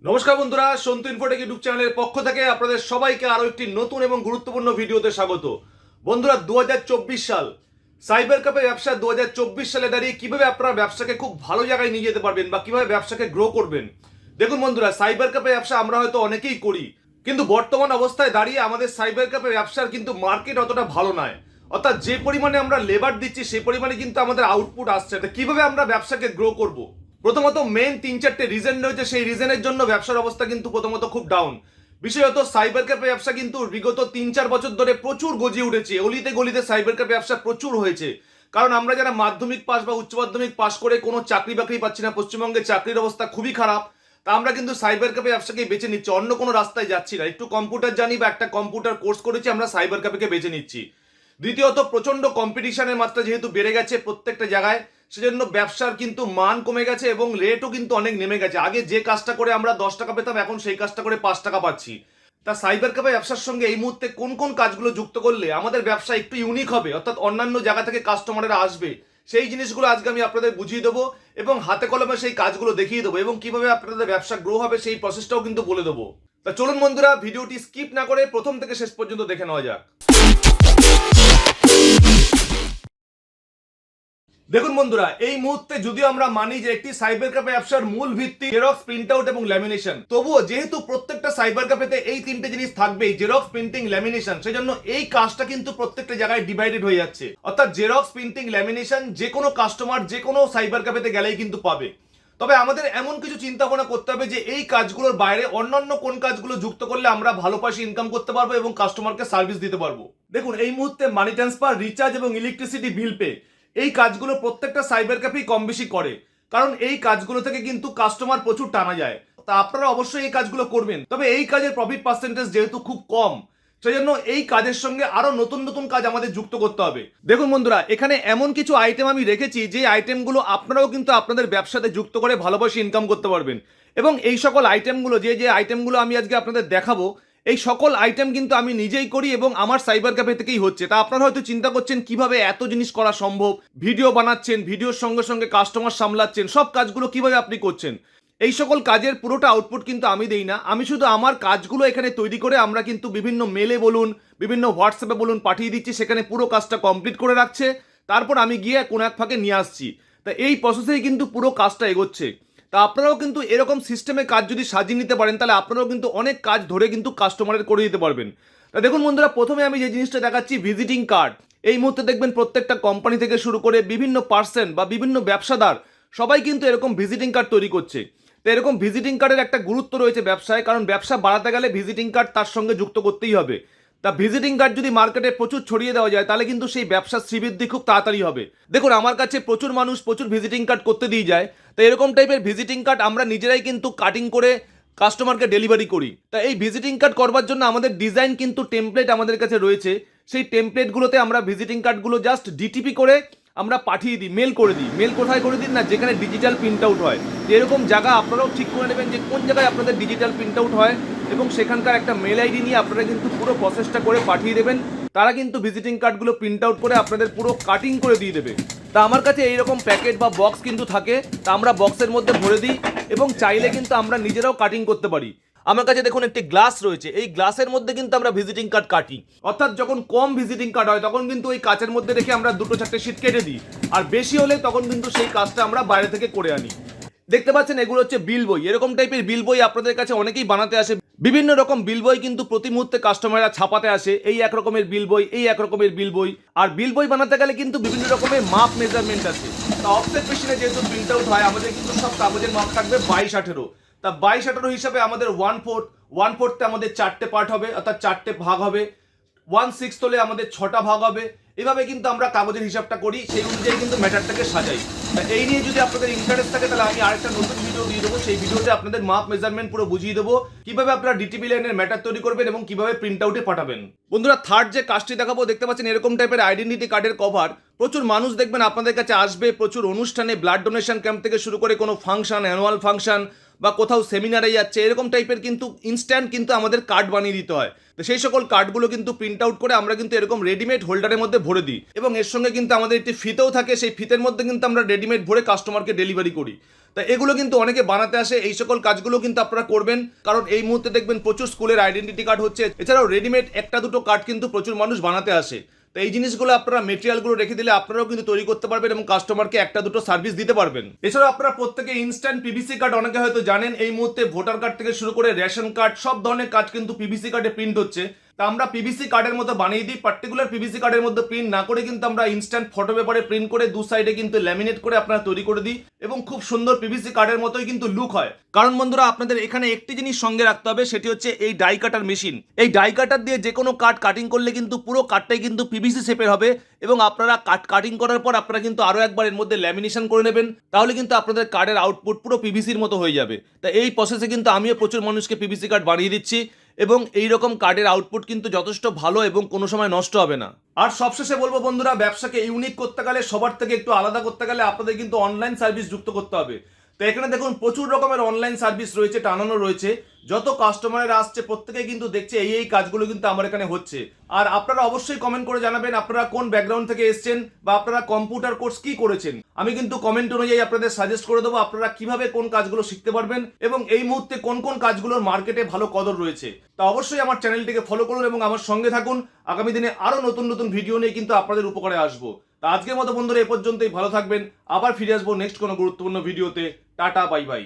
নমস্কার বন্ধুরা, Santu Infotech YouTube চ্যানেলের পক্ষ থেকে আপনাদের সবাইকে আরো একটি নতুন এবং গুরুত্বপূর্ণ ভিডিওতে স্বাগত। বন্ধুরা, 2024 সাল সাইবার ক্যাফে ব্যবসা 2024 সালে দাঁড়িয়ে কিভাবে আপনারা ব্যবসাকে খুব ভালো জায়গায় নিয়ে যেতে পারবেন বা কিভাবে ব্যবসাকে গ্রো করবেন। দেখুন বন্ধুরা, সাইবার ক্যাফে ব্যবসা আমরা হয়তো অনেকেই করি, কিন্তু বর্তমান অবস্থায় দাঁড়িয়ে আমাদের সাইবার ক্যাফে ব্যবসার কিন্তু মার্কেট অতটা ভালো নয়। অর্থাৎ যে পরিমাণে আমরা লেবার দিচ্ছি সেই পরিমাণে কিন্তু আমাদের আউটপুট আসছে না। কিভাবে আমরা ব্যবসাকে গ্রো করব? প্রথমত মেন 3-4টে রিজন রয়েছে, সেই রিজনের জন্য ব্যবসার অবস্থা কিন্তু প্রথমত খুব ডাউন। বিশেষত সাইবার ক্যাফে ব্যবসা কিন্তু বিগত 3-4 বছর ধরে প্রচুর গজিয়ে উঠেছে। অলিতে গলিতে সাইবার ক্যাফে ব্যবসা প্রচুর হয়েছে, কারণ আমরা যারা মাধ্যমিক পাস বা উচ্চ মাধ্যমিক পাস করে কোনো চাকরি বাকরি পাচ্ছি না, পশ্চিমবঙ্গে চাকরির অবস্থা খুবই খারাপ, তা আমরা কিন্তু সাইবার ক্যাফে ব্যবসাকে বেছে নিচ্ছি, অন্য কোনো রাস্তায় যাচ্ছি না। একটু কম্পিউটার জানি বা একটা কম্পিউটার কোর্স করেছি, আমরা সাইবার ক্যাফেকে বেছে নিচ্ছি। দ্বিতীয়ত, প্রচন্ড কম্পিটিশনের মাত্রা যেহেতু বেড়ে গেছে প্রত্যেকটা জায়গায়, সেজন্য ব্যবসার কিন্তু মান কমে গেছে এবং রেটও কিন্তু অনেক নেমে গেছে। আগে যে কাজটা করে আমরা 10 টাকা পেতাম, এখন সেই কাজটা করে 5 টাকা পাচ্ছি। তা সাইবার ক্যাফে ব্যবসার সঙ্গে এই মুহূর্তে কোন কোন কাজগুলো যুক্ত করলে আমাদের ব্যবসা একটু ইউনিক হবে, অর্থাৎ অন্যান্য জায়গা থেকে কাস্টমাররা আসবে, সেই জিনিসগুলো আজকে আমি আপনাদের বুঝিয়ে দেবো এবং হাতে কলমে সেই কাজগুলো দেখিয়ে দেবো, এবং কিভাবে আপনাদের ব্যবসা গ্রো হবে সেই প্রসেসটাও কিন্তু বলে দেবো। তা চলুন বন্ধুরা, ভিডিওটি স্কিপ না করে প্রথম থেকে শেষ পর্যন্ত দেখে নেওয়া যাক। দেখুন বন্ধুরা, এই মুহূর্তে যদিও আমরা মানি যে একটি সাইবার ক্যাফে ব্যবসার মূল ভিত্তি জেরক্স, প্রিন্ট আউট এবং ল্যামিনেশন, তবুও যেহেতু প্রত্যেকটা সাইবার ক্যাফেতে এই তিনটে জিনিস থাকবেই, জেরক্স, প্রিন্টিং, ল্যামিনেশন, সেজন্য এই কাজটা কিন্তু প্রত্যেকটা জায়গায় ডিভাইডেড হয়ে যাচ্ছে। অর্থাৎ জেরক্স, প্রিন্টিং, ল্যামিনেশন যে কোনো কাস্টমার যে কোনো সাইবার ক্যাফেতে গেলেই কিন্তু পাবে। তবে আমাদের এমন কিছু চিন্তা ভাবনা করতে হবে যে এই কাজগুলোর বাইরে অন্যান্য কোন কাজগুলো যুক্ত করলে আমরা ভালো পয়সা ইনকাম করতে পারবো এবং কাস্টমারকে সার্ভিস দিতে পারবো। দেখুন, এই মুহূর্তে মানি ট্রান্সফার, রিচার্জ এবং ইলেকট্রিসিটি বিল পে, এই কাজগুলো প্রত্যেকটা সাইবার ক্যাফেই কম বেশি করে, কারণ এই কাজগুলো থেকে কিন্তু কাস্টমার প্রচুর টানা যায়। তা আপনারা অবশ্যই এই কাজগুলো করবেন, তবে এই কাজের প্রফিট পার্সেন্টেজ যেহেতু খুব কম, সেজন্য এই কাজের সঙ্গে আরো নতুন নতুন কাজ আমাদের যুক্ত করতে হবে। দেখুন বন্ধুরা, এখানে এমন কিছু আইটেম আমি রেখেছি যে আইটেমগুলো আপনারাও কিন্তু আপনাদের ব্যবসাতে যুক্ত করে ভালো পয়সা ইনকাম করতে পারবেন। এবং এই সকল আইটেমগুলো যে আইটেমগুলো আমি আজকে আপনাদের দেখাবো, এই সকল আইটেম কিন্তু আমি নিজেই করি এবং আমার সাইবার ক্যাফে থেকেই হচ্ছে। তা আপনারা হয়তো চিন্তা করছেন কিভাবে এত জিনিস করা সম্ভব, ভিডিও বানাচ্ছেন, ভিডিওর সঙ্গে সঙ্গে কাস্টমার সামলাচ্ছেন, সব কাজগুলো কিভাবে আপনি করছেন। এই সকল কাজের পুরোটা আউটপুট কিন্তু আমি দেই না, আমি শুধু আমার কাজগুলো এখানে তৈরি করে আমরা কিন্তু বিভিন্ন মেলে বলুন, বিভিন্ন হোয়াটসঅ্যাপে বলুন পাঠিয়ে দিচ্ছি, সেখানে পুরো কাজটা কমপ্লিট করে রাখছে, তারপর আমি গিয়ে কোনো এক ফাঁকে নিয়ে আসছি। তা এই প্রসেসেই কিন্তু পুরো কাজটা এগোচ্ছে। তা আপনারাও কিন্তু এরকম সিস্টেমে কাজ যদি সাজিয়ে নিতে পারেন, তাহলে আপনারাও কিন্তু অনেক কাজ ধরে কিন্তু কাস্টমারের করে দিতে পারবেন। তা দেখুন বন্ধুরা, প্রথমে আমি যে জিনিসটা দেখাচ্ছি, ভিজিটিং কার্ড। এই মুহূর্তে দেখবেন প্রত্যেকটা কোম্পানি থেকে শুরু করে বিভিন্ন পার্সন বা বিভিন্ন ব্যবসাদার সবাই কিন্তু এরকম ভিজিটিং কার্ড তৈরি করছে। তো এরকম ভিজিটিং কার্ডের একটা গুরুত্ব রয়েছে ব্যবসায়, কারণ ব্যবসা বাড়াতে গেলে ভিজিটিং কার্ড তার সঙ্গে যুক্ত করতেই হবে। তা ভিজিটিং কার্ড যদি মার্কেটে প্রচুর ছড়িয়ে দেওয়া যায়, তাহলে কিন্তু সেই ব্যবসার শ্রীবৃদ্ধি খুব তাড়াতাড়ি হবে। দেখুন, আমার কাছে প্রচুর মানুষ প্রচুর ভিজিটিং কার্ড করতে দিয়ে যায়। তো এরকম টাইপের ভিজিটিং কার্ড আমরা নিজেরাই কিন্তু কাটিং করে কাস্টমারকে ডেলিভারি করি। তা এই ভিজিটিং কার্ড করবার জন্য আমাদের ডিজাইন কিন্তু টেমপ্লেট আমাদের কাছে রয়েছে। সেই টেমপ্লেটগুলোতে আমরা ভিজিটিং কার্ডগুলো জাস্ট ডিটিপি করে আমরা পাঠিয়ে দিই, মেল করে দিই। মেল কোথায় করে দিন না, যেখানে ডিজিটাল প্রিন্ট আউট হয়। এরকম জায়গা আপনারাও ঠিক করে নেবেন যে কোন জায়গায় আপনাদের ডিজিটাল প্রিন্ট আউট হয়, এবং সেখানকার একটা মেল আইডি নিয়ে আপনারা কিন্তু পুরো প্রসেসটা করে পাঠিয়ে দেবেন। তারা কিন্তু ভিজিটিং কার্ডগুলো প্রিন্ট আউট করে আপনাদের পুরো কাটিং করে দিয়ে দেবে। তা আমার কাছে এইরকম প্যাকেট বা বক্স কিন্তু থাকে, তা আমরা বক্সের মধ্যে ভরে দিই এবং চাইলে কিন্তু আমরা নিজেরাও কাটিং করতে পারি। আমার কাছে দেখুন একটি গ্লাস রয়েছে, এই গ্লাসের মধ্যে কিন্তু আমরা ভিজিটিং কার্ড কাটি। অর্থাৎ যখন কম ভিজিটিং কার্ড হয় তখন কিন্তু ওই কাচের মধ্যে রেখে আমরা 2-4টে শীট কেটে দিই, আর বেশি হলে তখন কিন্তু সেই কাজটা আমরা বাইরে থেকে করে আনি। দেখতে পাচ্ছেন এগুলো হচ্ছে বিল বই। এরকম টাইপের বিল বই আপনাদের কাছে অনেকেই বানাতে আসে। বিভিন্ন রকম বিল বই কিন্তু প্রতি মুহূর্তে কাস্টমাররা ছাপাতে আসে, এই এক রকমের বিল বই, এই এক রকমের বিল বই। আর বিল বই বানাতে গেলে কিন্তু বিভিন্ন রকমের মাপ মেজারমেন্ট আছে। তা অফসেট মেশিনে যেহেতু প্রিন্ট আউট হয়, আমাদের কিন্তু সব কাগজের মাপ থাকবে 22-18। তা 22-18 হিসাবে আমাদের 1/4 আমাদের 4টে পার্ট হবে, অর্থাৎ 4টে ভাগ হবে। 1/6 হলে আমাদের 6টা ভাগ হবে। এভাবে কিন্তু আমরা কাগজের হিসাবটা করি, সেই অনুযায়ী কিন্তু ম্যাটারটাকে সাজাই। এই নিয়ে যদি আপনাদের ইন্টারেস্ট থাকে, তাহলে আমি আরেকটা নতুন ভিডিও দিয়ে দেবো, সেই ভিডিওতে আপনাদের মাপ মেজারমেন্ট পুরো বুঝিয়ে দেবো, কিভাবে আপনারা ডিটিপি লাইনের ম্যাটার তৈরি করবেন এবং কিভাবে প্রিন্ট আউটে পাঠাবেন। বন্ধুরা, থার্ড যে কাজটি দেখাবো, দেখতে পাচ্ছেন এরকম টাইপের আইডেন্টিটি কার্ডের কভার। প্রচুর মানুষ দেখবেন আপনাদের কাছে আসবে, প্রচুর অনুষ্ঠানে, ব্লাড ডোনেশন ক্যাম্প থেকে শুরু করে কোনো ফাংশন, অ্যানুয়াল ফাংশন বা কোথাও সেমিনারে যাচ্ছে, এরকম টাইপের কিন্তু ইনস্ট্যান্ট কিন্তু আমাদের কার্ড বানিয়ে দিতে হয়। তো সেই সকল কার্ডগুলো কিন্তু প্রিন্ট আউট করে আমরা কিন্তু এরকম রেডিমেড হোল্ডারের মধ্যে ভরে দিই, এবং এর সঙ্গে কিন্তু আমাদের একটি ফিতেও থাকে, সেই ফিতের মধ্যে কিন্তু আমরা রেডিমেড ভরে কাস্টমারকে ডেলিভারি করি। তা এগুলো কিন্তু অনেকে বানাতে আসে, এই সকল কাজগুলো কিন্তু আপনারা করবেন, কারণ এই মুহূর্তে দেখবেন প্রচুর স্কুলের আইডেন্টিটি কার্ড হচ্ছে, এছাড়াও রেডিমেড একটা দুটো কার্ড কিন্তু প্রচুর মানুষ বানাতে আসে। তো এই জিনিসগুলো আপনারা মেটেরিয়ালগুলো রেখে দিলে আপনারাও কিন্তু তৈরি করতে পারবেন এবং কাস্টমারকে একটা দুটো সার্ভিস দিতে পারবেন। এছাড়াও আপনারা প্রত্যেকে ইনস্ট্যান্ট পিভিসি কার্ড অনেকে হয়তো জানেন, এই মুহূর্তে ভোটার কার্ড থেকে শুরু করে রেশন কার্ড সব ধরনের কাজ কিন্তু পিভিসি কার্ডে প্রিন্ট হচ্ছে। তা আমরা পিভিসি কার্ডের মতো বানিয়ে দিই, পার্টিকুলার পিভিসি কার্ডের মধ্যে প্রিন্ট না করে কিন্তু আমরা ইনস্ট্যান্ট ফটো পেপারে প্রিন্ট করে দু সাইডে কিন্তু ল্যামিনেট করে আপনারা তৈরি করে দিই, এবং খুব সুন্দর পিভিসি কার্ডের মতোই কিন্তু লুক হয়। কারণ বন্ধুরা আপনাদের এখানে একটি জিনিস সঙ্গে রাখতে হবে, সেটি হচ্ছে এই ডাই কাটার মেশিন। এই ডাই কাটার দিয়ে যে কোনো কার্ড কাটিং করলে কিন্তু পুরো কার্ডটাই কিন্তু পিভিসি শেপের হবে, এবং আপনারা কাটিং করার পর আপনারা কিন্তু আরও একবার এর মধ্যে ল্যামিনেশন করে নেবেন, তাহলে কিন্তু আপনাদের কার্ডের আউটপুট পুরো পিভিসির মতো হয়ে যাবে। তা এই প্রসেসে কিন্তু আমিও প্রচুর মানুষকে পিভিসি কার্ড বানিয়ে দিচ্ছি, এবং এই রকম কার্ডের আউটপুট কিন্তু যথেষ্ট ভালো এবং কোনো সময় নষ্ট হবে না। আর সবশেষে বলবো বন্ধুরা, ব্যবসাকে ইউনিক করতে গেলে, সবার থেকে একটু আলাদা করতে গেলে আপনাদের কিন্তু অনলাইন সার্ভিস যুক্ত করতে হবে। তো এখানে দেখুন প্রচুর রকমের অনলাইন সার্ভিস রয়েছে, টানানো রয়েছে। যত কাস্টমাররা আসছে প্রত্যেকেই কিন্তু দেখছে এই কাজগুলো কিন্তু আমার এখানে হচ্ছে। আর আপনারা অবশ্যই কমেন্ট করে জানাবেন আপনারা কোন ব্যাকগ্রাউন্ড থেকে এসেছেন বা আপনারা কম্পিউটার কোর্স কি করেছেন। আমি কিন্তু কমেন্ট অনুযায়ী আপনাদের সাজেস্ট করে দেবো আপনারা কিভাবে কোন কাজগুলো শিখতে পারবেন, এবং এই মুহূর্তে কোন কোন কাজগুলোর মার্কেটে ভালো কদর রয়েছে। তা অবশ্যই আমার চ্যানেলটিকে ফলো করুন এবং আমার সঙ্গে থাকুন। আগামী দিনে আরো নতুন নতুন ভিডিও নিয়ে কিন্তু আপনাদের উপকারে আসবো। তা আজকের মতো বন্ধুরা এ পর্যন্তই, ভালো থাকবেন। আবার ফিরে আসবো নেক্সট কোনো গুরুত্বপূর্ণ ভিডিওতে। Tata, bye bye.